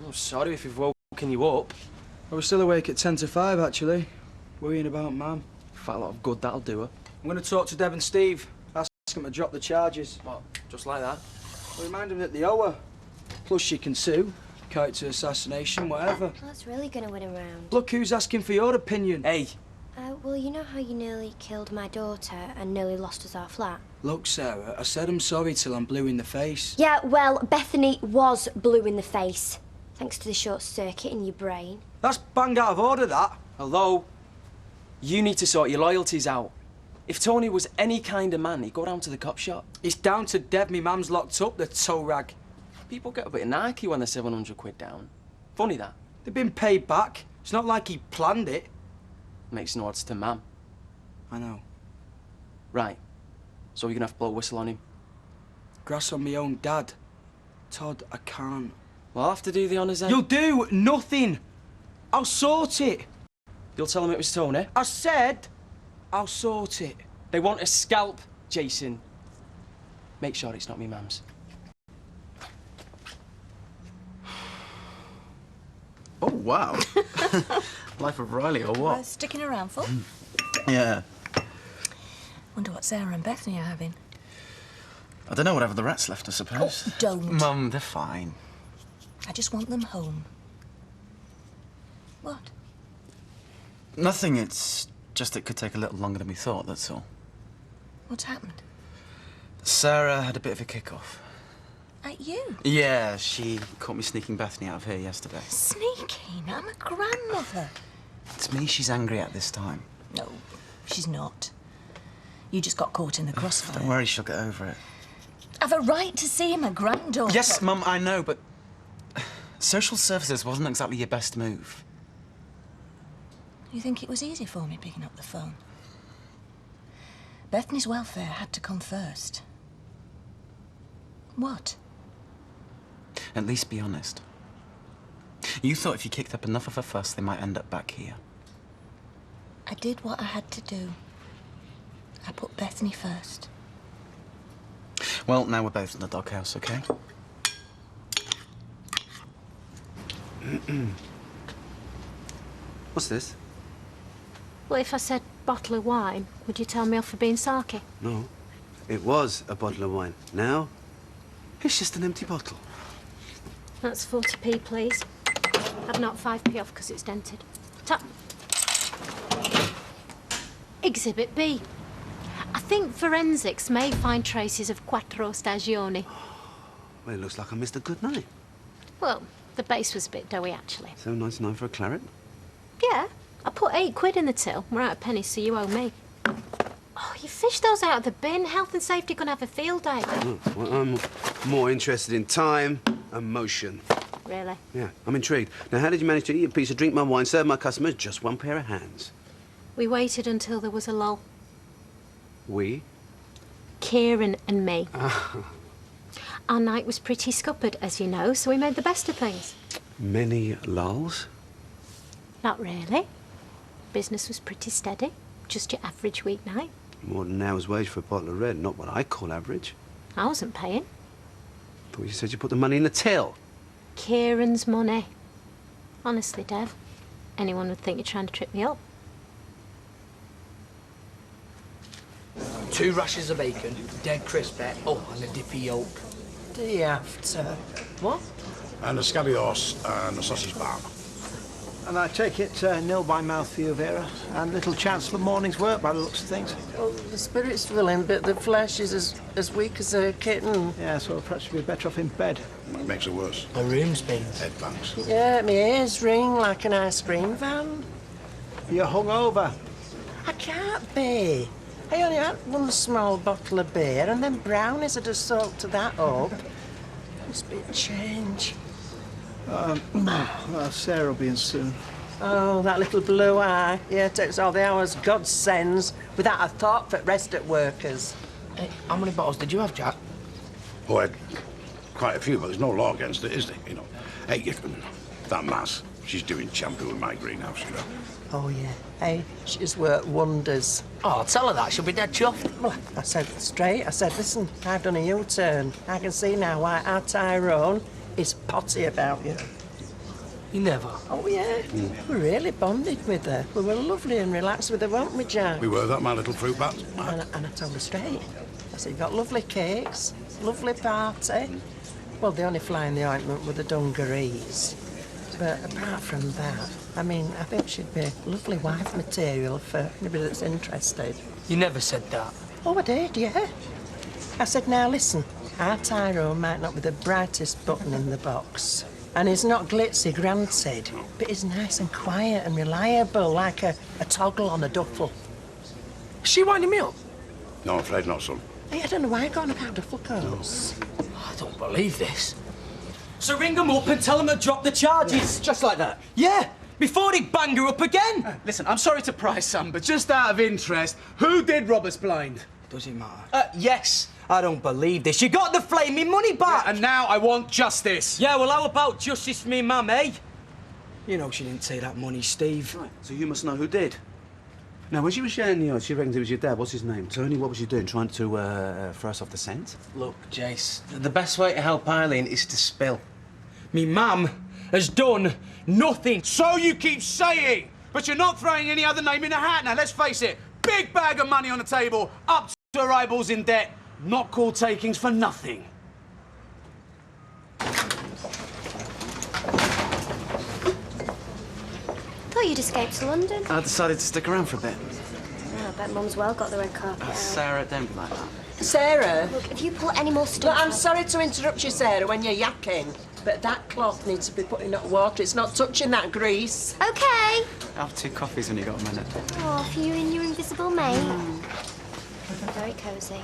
Oh, sorry if we've woken you up. I was still awake at 10 to 5, actually. Worrying about Mam. Fat lot of good, that'll do her. I'm going to talk to Deb and Steve. Ask them to drop the charges. What, just like that? I'll remind them that they owe her. Plus she can sue. Character assassination, whatever. Well, that's really going to win him round. Look who's asking for your opinion. Hey. Well, you know how you nearly killed my daughter and nearly lost us our flat? Look, Sarah, I said I'm sorry till I'm blue in the face. Yeah, well, Bethany was blue in the face, thanks to the short circuit in your brain. That's bang out of order, that. Hello? You need to sort your loyalties out. If Tony was any kind of man, he'd go down to the cop shop. It's down to Deb. Me mum's locked up, the toe rag. People get a bit narky when they're 700 quid down. Funny that. They've been paid back. It's not like he planned it. Makes no odds to Mam. I know. Right. So you're gonna have to blow a whistle on him. Grass on me own dad. Todd, I can't. Well, I'll have to do the honours then. You'll do nothing. I'll sort it. You'll tell him it was Tony? I said I'll sort it. They want a scalp, Jason. Make sure it's not me mum's. Oh, wow. Life of Riley, or what? Sticking around for? Yeah. Wonder what Sarah and Bethany are having. I don't know, whatever the rat's left, I suppose. Oh, don't. Mum, they're fine. I just want them home. What? Nothing, it's just it could take a little longer than we thought, that's all. What's happened? Sarah had a bit of a kick-off. At you? Yeah, she caught me sneaking Bethany out of here yesterday. Sneaking? I'm a grandmother. It's me she's angry at this time. No, she's not. You just got caught in the crossfire. Don't worry, she'll get over it. I've a right to see my granddaughter. Yes, Mum, I know, but social services wasn't exactly your best move. You think it was easy for me picking up the phone? Bethany's welfare had to come first. What? At least be honest. You thought if you kicked up enough of a fuss, they might end up back here. I did what I had to do. I put Bethany first. Well, now we're both in the doghouse, okay? What's this? Well, if I said bottle of wine, would you tell me off for being sarky? No. It was a bottle of wine. Now, it's just an empty bottle. That's 40p, please. I've knocked 5p off because it's dented. Tap. Exhibit B. I think forensics may find traces of quattro stagioni. Well, it looks like I missed a good night. Well, the base was a bit doughy, actually. £7.99 for a claret? Yeah, I put 8 quid in the till. We're out of pennies, so you owe me. Oh, you fished those out of the bin. Health and safety gonna have a field day. Oh, well, I'm more interested in time and motion. Really? Yeah, I'm intrigued. Now, how did you manage to eat a piece of drink my wine, serve my customers just one pair of hands? We waited until there was a lull. We? Kieran and me. Our night was pretty scuppered, as you know, so we made the best of things. Many lulls? Not really. Business was pretty steady. Just your average weeknight. More than an hour's wage for a bottle of red, not what I call average. I wasn't paying. Thought you said you put the money in the till. Kieran's money. Honestly, Dev, anyone would think you're trying to trip me up. 2 rashers of bacon, dead crisp, oh, and a dippy yolk. Day after. What? And a scabby horse and a sausage bar. And I take it nil by mouth for you, Vera, and little chance for morning's work by the looks of things. Well, the spirit's willing, but the flesh is as weak as a kitten. Yeah, so perhaps we'd be better off in bed. It makes it worse. My room's been. Head banks. Yeah, my ears ring like an ice cream van. You're hungover. I can't be. I only had one small bottle of beer, and then brownies had just soaked that up. Must be a change. Well, Sarah will be in soon. Oh, that little blue eye. Yeah, takes all the hours God sends without a thought for resident workers. Hey, how many bottles did you have, Jack? Oh, I had quite a few, but there's no law against it, is there? You know. Hey, that Mass, she's doing champion with my greenhouse, you know. Oh, yeah. Hey, she's worked wonders. Oh, tell her that. She'll be dead chuffed. Well, I said straight. I said, listen, I've done a U-turn. I can see now why our Tyrone is potty about you. You never? Oh, yeah. We really bonded with her. We were lovely and relaxed with her, weren't we, Jack? We were that, my little fruit bat. And I told her straight. I said, you got lovely cakes, lovely party. Well, the only fly in the ointment were the dungarees. But apart from that, I mean, I think she'd be lovely wife material for anybody that's interested. You never said that. Oh, I did, yeah. I said, now listen, our Tyrone might not be the brightest button in the box. And he's not glitzy, granted, but he's nice and quiet and reliable, like a toggle on a duffel. Is she winding me up? No, I'm afraid not, son. Hey, I don't know why you're going about duffel coats. I don't believe this. So ring them up and tell them to drop the charges. Just like that. Yeah, before they bang her up again. Listen, I'm sorry to pry, Sam, but just out of interest, who did rob us blind? Does it matter? Yes. I don't believe this. You got the flaming money back. Yeah, and now I want justice. Yeah, well, how about justice for me, mum, eh? You know she didn't take that money, Steve. Right, so you must know who did. Now, when she was sharing the odds, she reckons it was your dad. What's his name? Tony, what was you doing? Trying to throw us off the scent? Look, Jace, the best way to help Eileen is to spill. Me mum has done nothing. So you keep saying, but you're not throwing any other name in the hat. Now, let's face it, big bag of money on the table, up to her eyeballs in debt, not called takings for nothing. Thought you'd escaped to London. I decided to stick around for a bit. Oh, I bet Mum's well got the red carpet out. Sarah, don't be like that. Sarah? Look, if you pull any more stuff... Look, I'm sorry to interrupt you, Sarah, when you're yakking, but that cloth needs to be put in hot water. It's not touching that grease. OK. Have 2 coffees when you got a minute. Oh, for you and your invisible mate. Very cosy.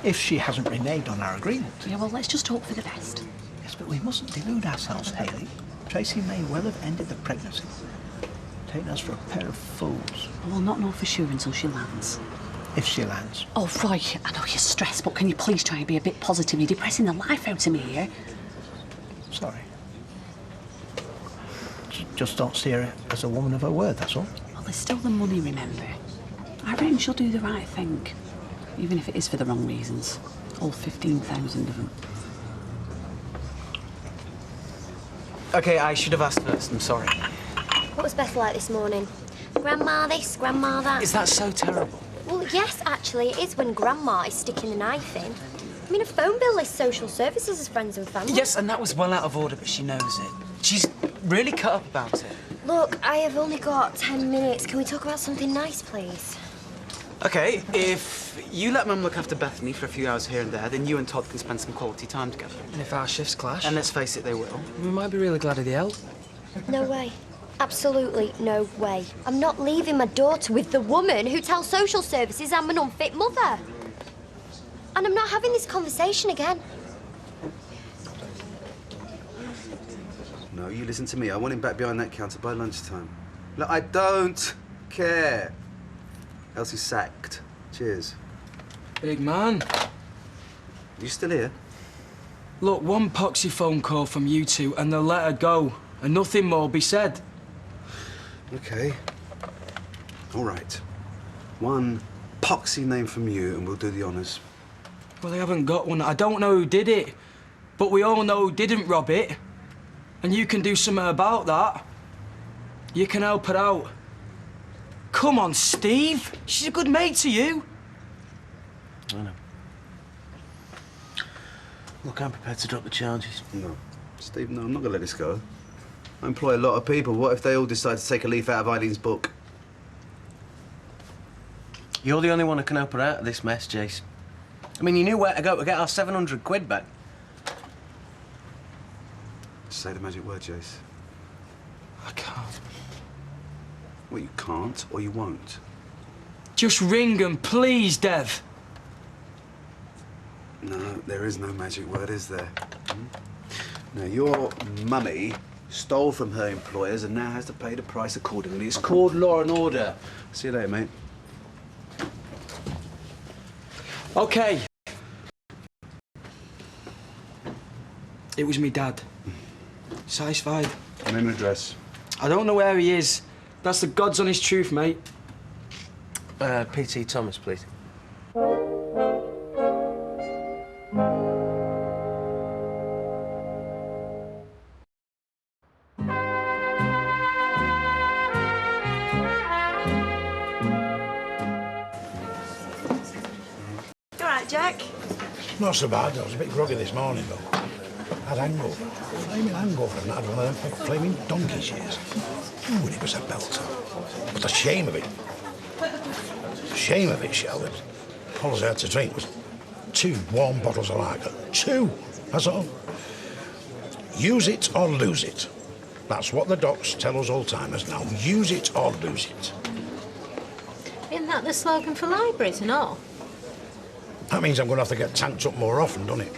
If she hasn't reneged on our agreement. Yeah, well, let's just hope for the best. Yes, but we mustn't delude ourselves, Hayley. Tracy may well have ended the pregnancy, taking us for a pair of fools. We'll not know for sure until she lands. If she lands. Oh, Roy, I know you're stressed, but can you please try and be a bit positive? You're depressing the life out of me here. Sorry. Just don't see her as a woman of her word, that's all. Well, there's still the money, remember. I reckon she'll do the right thing, even if it is for the wrong reasons. All 15,000 of them. OK, I should have asked first. I'm sorry. What was Beth like this morning? Grandma this, Grandma that. Is that so terrible? Well, yes, actually, it is when Grandma is sticking the knife in. I mean, a phone bill lists social services as friends and family. Yes, and that was well out of order, but she knows it. She's really cut up about it. Look, I have only got 10 minutes. Can we talk about something nice, please? OK, if you let Mum look after Bethany for a few hours here and there, then you and Todd can spend some quality time together. And if our shifts clash? And let's face it, they will. We might be really glad of the help. No way. Absolutely no way. I'm not leaving my daughter with the woman who tells social services I'm an unfit mother. And I'm not having this conversation again. No, you listen to me. I want him back behind that counter by lunchtime. Look, I don't care. Elsie's sacked. Cheers. Big man. You still here? Look, one poxy phone call from you two and they'll let her go. And nothing more will be said. OK. All right. One poxy name from you and we'll do the honours. Well, they haven't got one. I don't know who did it. But we all know who didn't rob it. And you can do something about that. You can help her out. Come on, Steve. She's a good mate to you. I know. Look, I'm prepared to drop the charges. No. Steve, no, I'm not going to let this go. I employ a lot of people. What if they all decide to take a leaf out of Eileen's book? You're the only one who can help her out of this mess, Jace. I mean, you knew where to go to get our 700 quid back. Say the magic word, Jace. I can't. Well, you can't or you won't. Just ring them, please, Dev. No, there is no magic word, is there? Now, your mummy stole from her employers and now has to pay the price accordingly. It's called law and order. See you later, mate. OK. It was me dad. Size 5. Name and address. I don't know where he is. That's the God's honest truth, mate. P.T. Thomas, please. Jack? Not so bad. I was a bit groggy this morning, though. I had hangover. Flaming hangover, and I had one of them flaming donkey shears. Ooh, and it was a belter. But the shame of it. The shame of it, Sheldon. All I had to drink was 2 warm bottles of lager. 2! That's all. Use it or lose it. That's what the docs tell us old-timers now. Use it or lose it. Isn't that the slogan for libraries and all? That means I'm going to have to get tanked up more often, doesn't it?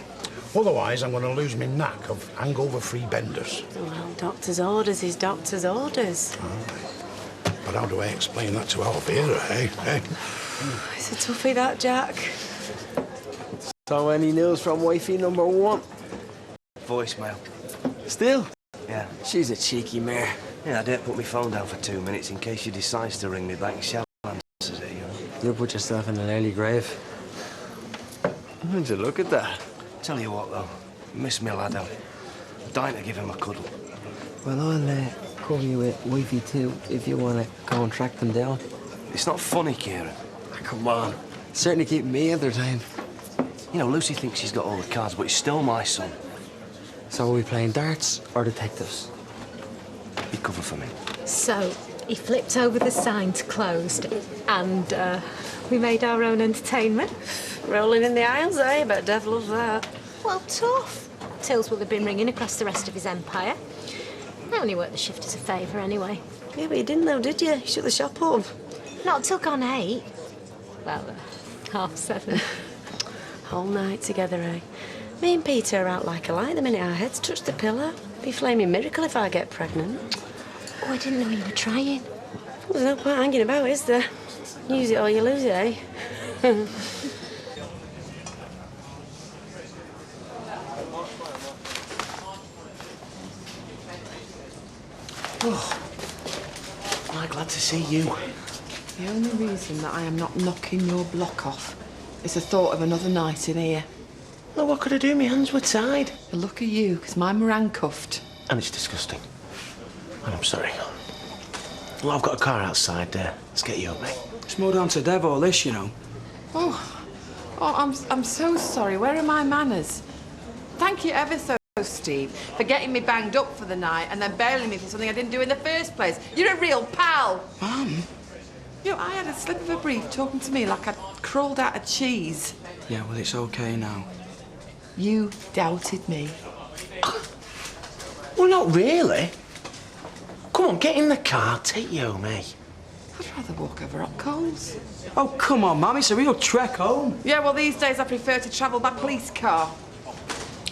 Otherwise, I'm going to lose my knack of hangover-free benders. Well, doctor's orders is doctor's orders. Aye. But how do I explain that to Alvira, eh? It's a toughie, that, Jack. So, any news from wifey number 1? Voicemail. Still? Yeah. She's a cheeky mare. Yeah, I didn't put my phone down for 2 minutes in case she decides to ring me back and shall answers it, you know. You'll put yourself in an early grave. How'd you look at that? Tell you what, though. Miss me lad, I'm dying to give him a cuddle. Well, I'll cover you with wifey too, if you want to go and track them down. It's not funny, Kieran. Come on. Certainly keep me entertained. You know, Lucy thinks she's got all the cards, but he's still my son. So are we playing darts or detectives? Be cover for me. So, he flipped over the signs closed and we made our own entertainment. Rolling in the aisles, eh? Bet Dev loves that. Well, tough. Tills will have been ringing across the rest of his empire. I only worked the shift as a favour anyway. Yeah, but you didn't though, did you? You shut the shop up. Not till gone 8. Well, 7:30. Whole night together, eh? Me and Peter are out like a light the minute our heads touch the pillow. Be a flaming miracle if I get pregnant. Oh, I didn't know you were trying. There's no point hanging about, is there? Use it or you lose it, eh? Oh, am I glad to see you? The only reason that I am not knocking your block off is the thought of another night in here. Well, what could I do? My hands were tied. Well, look at you, because mine were handcuffed. And it's disgusting. And I'm sorry. Well, I've got a car outside there. Let's get you up, mate. It's more down to Dev all this, you know. Oh, I'm so sorry. Where are my manners? Thank you ever so, Steve, for getting me banged up for the night and then bailing me for something I didn't do in the first place. You're a real pal. Mum? You know, I had a slip of a brief talking to me like I'd crawled out of cheese. Yeah, well, it's okay now. You doubted me. Well, not really. Come on, get in the car. Take you home, eh? I'd rather walk over hot coals. Oh, come on, Mum. It's a real trek home. Yeah, well, these days I prefer to travel by police car.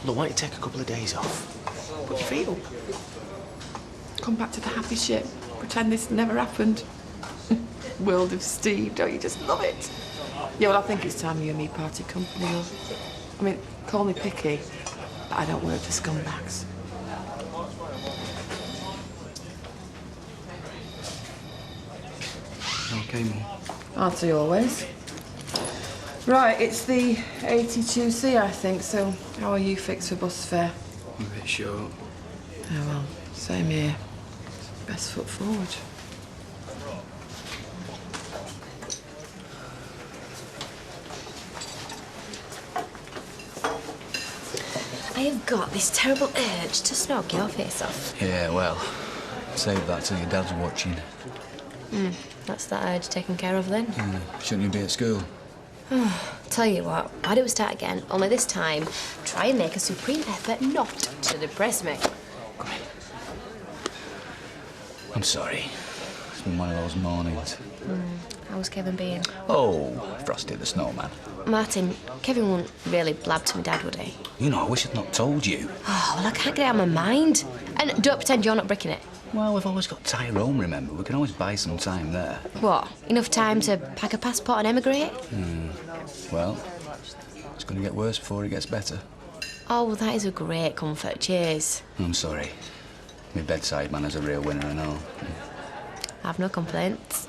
Look, why don't you take a couple of days off? Put your feet up. Come back to the happy ship. Pretend this never happened. World of Steve, don't you just love it? Yeah, well, I think it's time you and me parted company. I mean, call me picky, but I don't work for scumbags. Okay, Mum. Answer you always. Right, it's the 82C, I think, so how are you fixed for bus fare? I'm a bit short. Oh, well, same here. Best foot forward. I have got this terrible urge to snog your face off. Yeah, well, save that till your dad's watching. That's that urge taken care of then. Shouldn't you be at school? Tell you what, why don't we start again? Only this time, try and make a supreme effort not to depress me. I'm sorry. It's been one of those mornings. How's Kevin being? Oh, Frosty the Snowman. Martin, Kevin wouldn't really blab to my dad, would he? You know, I wish I'd not told you. Oh, well, I can't get it out of my mind. And don't pretend you're not bricking it. Well, we've always got Tyrone, remember? We can always buy some time there. What? Enough time to pack a passport and emigrate? Well, it's going to get worse before it gets better. Oh, well, that is a great comfort. Cheers. I'm sorry. My bedside manner's a real winner and all. I've no complaints.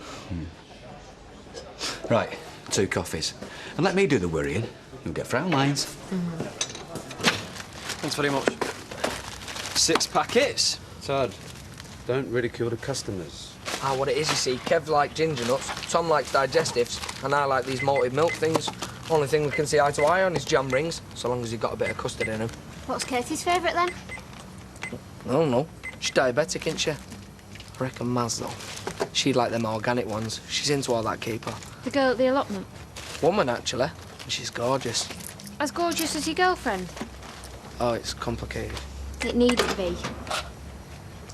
Right, 2 coffees. And let me do the worrying. You'll get frown lines. Thanks very much. 6 packets. Todd, don't ridicule the customers. What it is, you see, Kev likes ginger nuts, Tom likes digestives, and I like these malted milk things. Only thing we can see eye to eye on is jam rings, so long as you've got a bit of custard in them. What's Katie's favourite then? I don't know. She's diabetic, isn't she? I reckon Maz, though. She'd like them organic ones. She's into all that keeper. The girl at the allotment? Woman, actually. And she's gorgeous. As gorgeous as your girlfriend? Oh, it's complicated. It needed to be.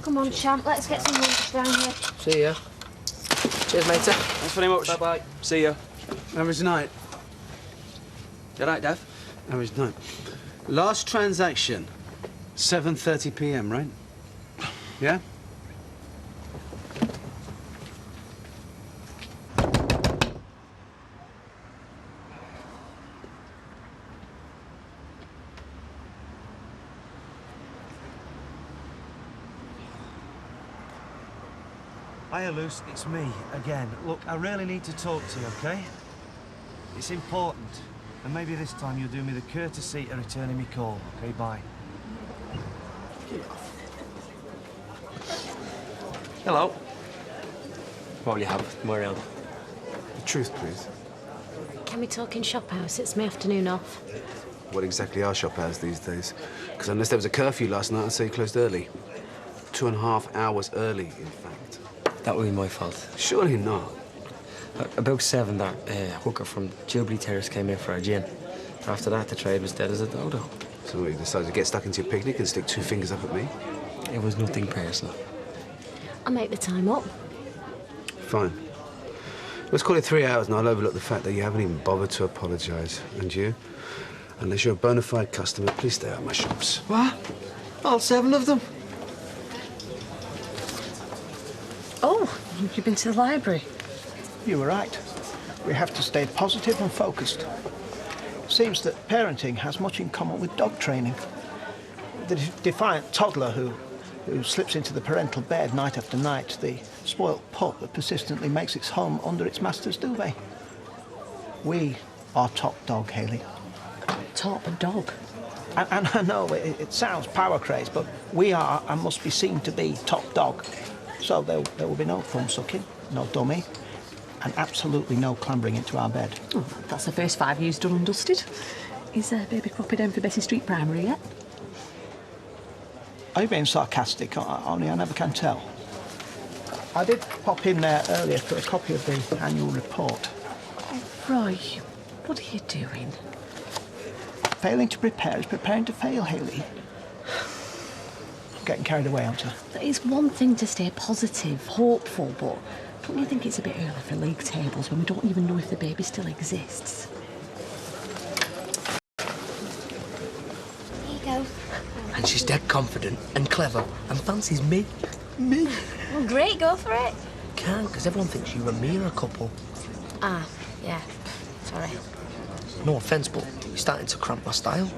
Come on, champ, let's get some lunch down here. See ya. Cheers, matey. Thanks very much. Bye-bye. See ya. How was night? You right, Dev? How was night? Last transaction, 7:30 p.m., right? Yeah? Hiya, Luce, it's me, again. Look, I really need to talk to you, OK? It's important. And maybe this time you'll do me the courtesy of returning me call, OK? Bye. Hello. What will you have? Where else? The truth, please. Can we talk in shop house? It's my afternoon off. What exactly are shop hours these days? Because unless there was a curfew last night, I'd say you closed early. 2.5 hours early, in fact. That would be my fault. Surely not. About 7, that hooker from Jubilee Terrace came in for a gin. After that, the trade was dead as a dodo. So what, you decided to get stuck into your picnic and stick 2 fingers up at me? It was nothing personal. I'll make the time up. Fine. Let's call it 3 hours and I'll overlook the fact that you haven't even bothered to apologise. And you, unless you're a bona fide customer, please stay out of my shops. What? All 7 of them? Oh, you've been to the library? You were right. We have to stay positive and focused. It seems that parenting has much in common with dog training. The defiant toddler who slips into the parental bed night after night, the spoilt pup that persistently makes its home under its master's duvet. We are top dog, Hayley. Top dog? And I know it sounds power crazed, but we are and must be seen to be top dog. So there will be no thumb sucking, no dummy, and absolutely no clambering into our bed. Oh, that's the first 5 years done and dusted. Is baby cropping down for Bessie Street Primary yet? Are you being sarcastic? Only I never can tell. I did pop in there earlier for a copy of the annual report. Oh, right. What are you doing? Failing to prepare is preparing to fail, Hayley. I'm getting carried away, aren't I? It's one thing to stay positive, hopeful, but don't you think it's a bit early for league tables when we don't even know if the baby still exists? Here you go. And she's dead confident and clever and fancies me. Me. Well, great, go for it. Can't, because everyone thinks you and me are a couple. Ah, yeah. Sorry. No offence, but you're starting to cramp my style.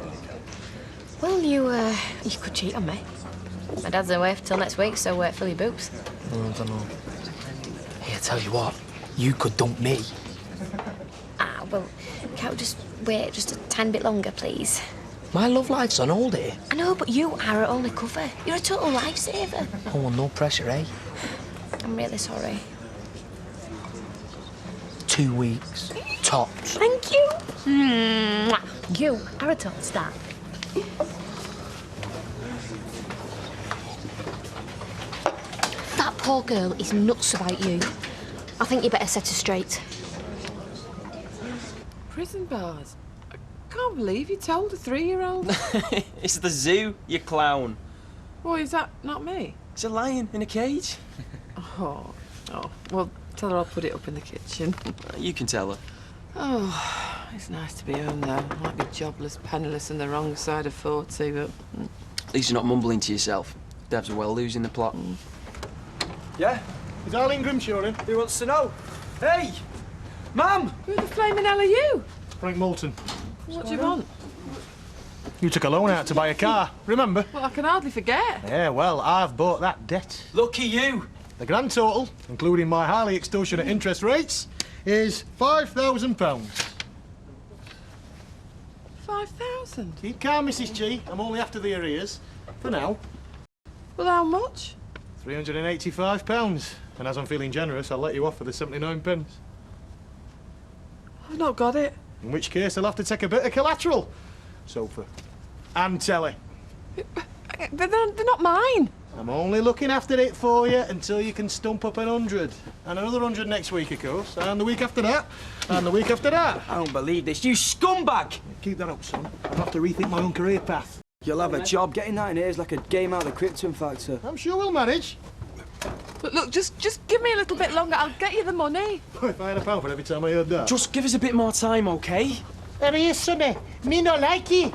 Well, you could cheat on me. My dad's away till next week, so fill your boots. I don't know. Hey, I tell you what, you could dump me. Ah, well, can't we just wait just a tiny bit longer, please? My love life's on all day. I know, but you are our only cover. You're a total lifesaver. Oh, well, no pressure, eh? I'm really sorry. 2 weeks, tops. Thank you. Mwah. You are a top star. That poor girl is nuts about you. I think you better set her straight. Prison bars? I can't believe you told a 3-year-old. It's the zoo, you clown. Boy, is that not me? It's a lion in a cage. Oh, well, tell her I'll put it up in the kitchen. You can tell her. Oh, it's nice to be home now. I might be jobless, penniless, and the wrong side of 40, but... At least you're not mumbling to yourself. Dev's well losing the plot. Yeah? Is Arlene Grimshaw in? Who wants to know? Hey! Mum! Who the flaming hell are you? Frank Moulton. What do you want? You took a loan out to buy a car, remember? Well, I can hardly forget. Yeah, well, I've bought that debt. Lucky you! The grand total, including my highly extortionate interest rates, is £5,000. 5,000? Keep calm, Mrs. G. I'm only after the arrears. For now. Well, how much? £385. And as I'm feeling generous, I'll let you off for the 79 pence. I've not got it. In which case, I'll have to take a bit of collateral. Sofa. And telly. They're not mine. I'm only looking after it for you until you can stump up 100. And another 100 next week, of course. And the week after that. And the week after that. I don't believe this. You scumbag! Keep that up, son. I'll have to rethink my own career path. You'll have a job. Getting that in here is like a game out of the Krypton Factor. I'm sure we'll manage. Look, just give me a little bit longer. I'll get you the money. If I had £1 for every time I heard that. Just give us a bit more time, okay? There he is, sonny. Me no like it.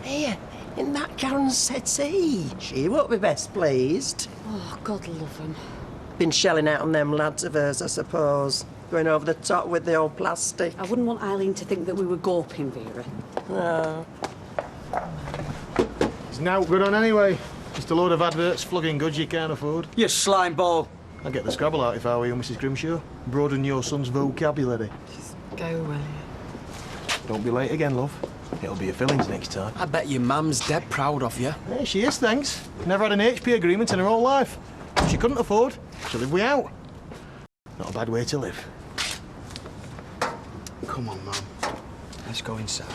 Here, in that Karen's settee. She won't be best pleased. Oh, God love him. Been shelling out on them lads of hers, I suppose. Going over the top with the old plastic. I wouldn't want Eileen to think that we were gawping, Vera. No. It's now good on anyway. Just a load of adverts flogging goods you can't afford. You slime ball. I'd get the Scrabble out if I were you, Mrs. Grimshaw. Broaden your son's vocabulary. Just go, will you? Don't be late again, love. It'll be your fillings next time. I bet your mum's dead proud of you. Yeah, she is, thanks. Never had an HP agreement in her whole life. She couldn't afford. She lived without. Not a bad way to live. Come on, Mum. Let's go inside.